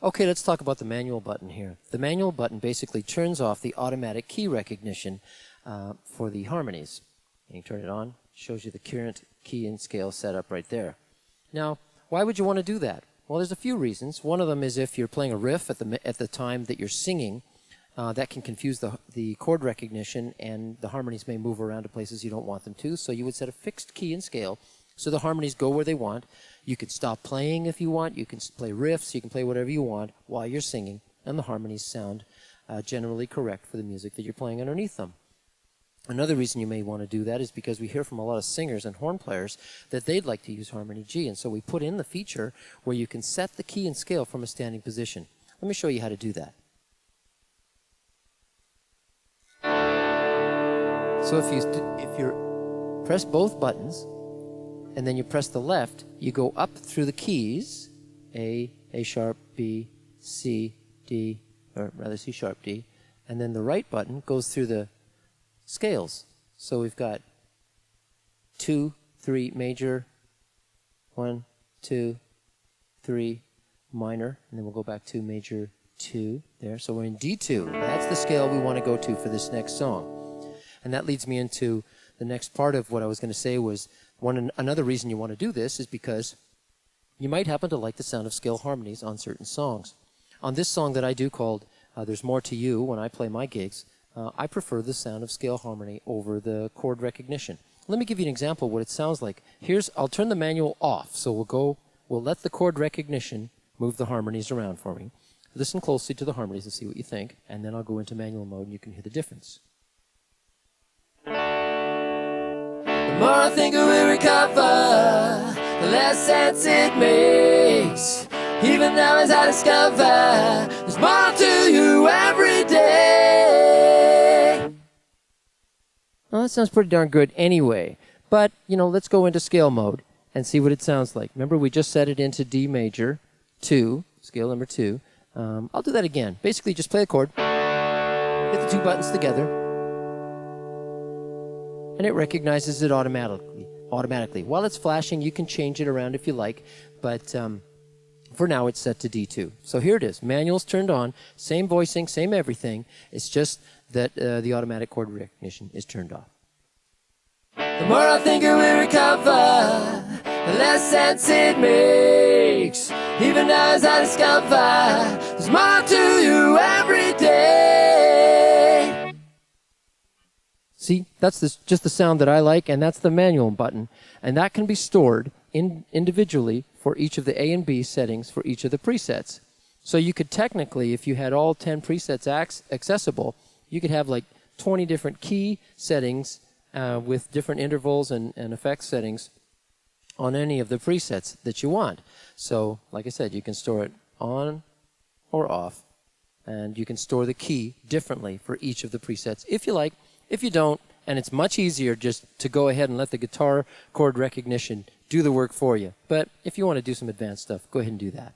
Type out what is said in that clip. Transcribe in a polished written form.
Okay, let's talk about the manual button here. The manual button basically turns off the automatic key recognition for the harmonies. And you turn it on, shows you the current key and scale setup right there. Now, why would you want to do that? Well, there's a few reasons. One of them is if you're playing a riff at the time that you're singing, that can confuse the chord recognition, and the harmonies may move around to places you don't want them to. So you would set a fixed key and scale so the harmonies go where they want. You can stop playing if you want. You can play riffs. You can play whatever you want while you're singing, and the harmonies sound generally correct for the music that you're playing underneath them. Another reason you may want to do that is because we hear from a lot of singers and horn players that they'd like to use Harmony-G, and so we put in the feature where you can set the key and scale from a standing position. Let me show you how to do that. So if you press both buttons and then you press the left, you go up through the keys, A sharp, B, C, D, or rather C sharp, D, and then the right button goes through the scales. So we've got 2, 3 major, 1, 2, 3 minor, and then we'll go back to major 2 there. So we're in D2. That's the scale we want to go to for this next song. And that leads me into the next part of what I was going to say was another reason you want to do this is because you might happen to like the sound of scale harmonies on certain songs. On this song that I do called There's More to You, when I play my gigs, I prefer the sound of scale harmony over the chord recognition. Let me give you an example of what it sounds like. I'll turn the manual off, so we'll let the chord recognition move the harmonies around for me. Listen closely to the harmonies and see what you think, and then I'll go into manual mode and you can hear the difference. The more I think I will recover, the less sense it makes. Even now as I discover, there's more to you every day. Well, that sounds pretty darn good anyway. But, let's go into scale mode and see what it sounds like. Remember, we just set it into D major 2, scale number 2. I'll do that again. Basically, just play a chord, hit the 2 buttons together, and it recognizes it automatically. While it's flashing, you can change it around if you like, but for now it's set to D2. So here it is. Manual's turned on, same voicing, same everything. It's just that the automatic chord recognition is turned off. The more I think I will recover, the less sense it makes. Even now as I discover, there's more to you every day. See, that's just the sound that I like, and that's the manual button. And that can be stored individually for each of the A and B settings for each of the presets. So you could technically, if you had all 10 presets accessible, you could have like 20 different key settings with different intervals and effect settings on any of the presets that you want. So, like I said, you can store it on or off, and you can store the key differently for each of the presets if you like. If you don't, and it's much easier just to go ahead and let the guitar chord recognition do the work for you. But if you want to do some advanced stuff, go ahead and do that.